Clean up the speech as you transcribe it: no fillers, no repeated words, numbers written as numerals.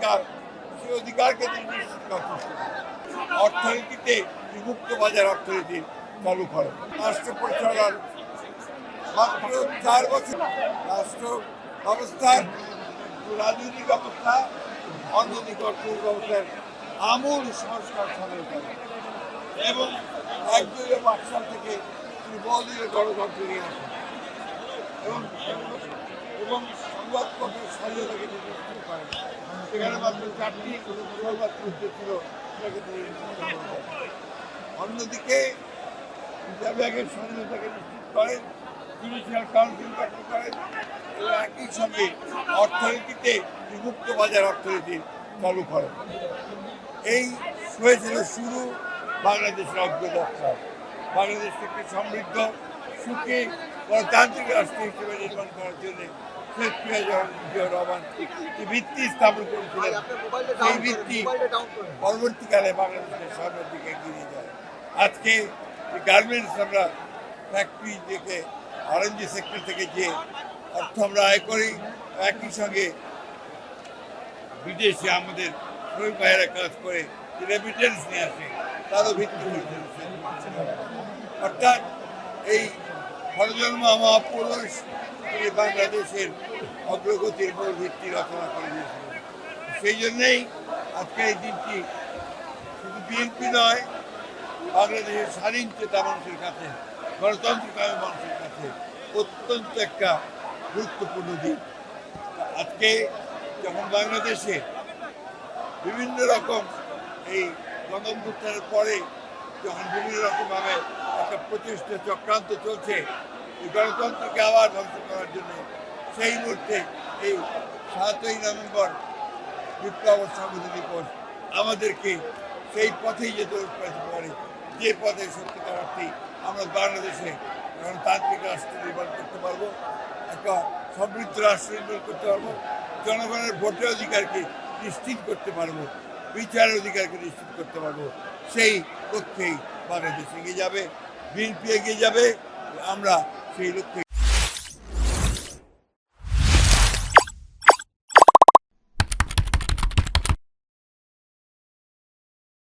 অধিকার, সেই অধিকারকে তিনি নিশ্চিত করার চেষ্টা করেন। অর্থনীতিতে মুক্ত বাজার অর্থনীতি চালু করেন। রাষ্ট্র পরিচালনার মাত্র 4 বছর রাষ্ট্র ব্যবস্থার রাজনৈতিক ব্যবস্থা, অর্থনৈতিক অর্থনৈতিক ব্যবস্থার আমূল সংস্কার সাধন করেন এবং 2005 সাল থেকে তিনি বহুদলীয় গণতন্ত্র নিয়ে আসেন এবং সংবাদপত্রের স্বাধীনতাকে নিশ্চিত করেন। সেখানে মাত্র 4টি সংবাদপত্র ছিল, সেটাকে তিনি নিশ্চিত করেন। অন্যদিকে রিজার্ভ ব্যাংকের স্বাধীনতাকে নিশ্চিত করেন, জুডিশিয়াল কাউন্সিল গঠন করেন এবং একই সঙ্গে অর্থনীতিতে মুক্ত বাজার অর্থনীতি চালু করেন। এই হয়েছিল শুরু বাংলাদেশের অগ্রযাত্রা। বাংলাদেশকে একটি সমৃদ্ধ, সুখী, গণতান্ত্রিক রাষ্ট্র হিসেবে নির্মাণ করার জন্য শেখ মুজিবুর রহমান যে ভিত্তি স্থাপন করেছিলেন, সেই ভিত্তি পরবর্তীকালে বাংলাদেশের সামনের দিকে এগিয়ে যায়। আজকে গার্মেন্টস আমরা ফ্যাক্টরি থেকে আরএনজি সেক্টর থেকে যে অর্থ আমরা আয় করি, একই সঙ্গে বিদেশে আমাদের শ্রমিক ভাইয়েরা কাজ করে যে রেমিটেন্স নিয়ে আসে, তারও ভিত্তি করেছেন। অর্থাৎ এই ষড়জন্ম মহাপুরুষ তিনি বাংলাদেশের অগ্রগতির মূল ভিত্তি রচনা করে দিয়েছিলেন। সেই জন্যেই আজকে এই দিনটি শুধু বিএনপি নয়, বাংলাদেশের স্বাধীন চেতা মানুষের কাছে, গণতন্ত্রকামী মানুষের কাছে অত্যন্ত একটা গুরুত্বপূর্ণ দিন। আজকে যখন বাংলাদেশে বিভিন্ন রকম এই গণঅভ্যুত্থানের পরে যখন বিভিন্ন রকমভাবে একটা প্রচেষ্টা চক্রান্ত চলছে এই গণতন্ত্রকে আবার ধ্বংস করার জন্য, সেই মুহূর্তে এই 7ই নভেম্বর বিপ্লব সংহতি দিবস আমাদেরকে সেই পথেই যেতে উৎসাহিত করে, যে পথে সত্যিকার অর্থে আমরা বাংলাদেশে গণতান্ত্রিক রাষ্ট্র নির্মাণ করতে পারবো, একটা সমৃদ্ধ রাষ্ট্র নির্মাণ করতে পারবো, জনগণের ভোটের অধিকারকে নিশ্চিত করতে পারবো, বিচারের অধিকারকে নিশ্চিত করতে পারবো। সেই লক্ষ্যেই বাংলাদেশ এগিয়ে যাবে, বিএনপি এগিয়ে যাবে, আমরা সেই লক্ষ্যে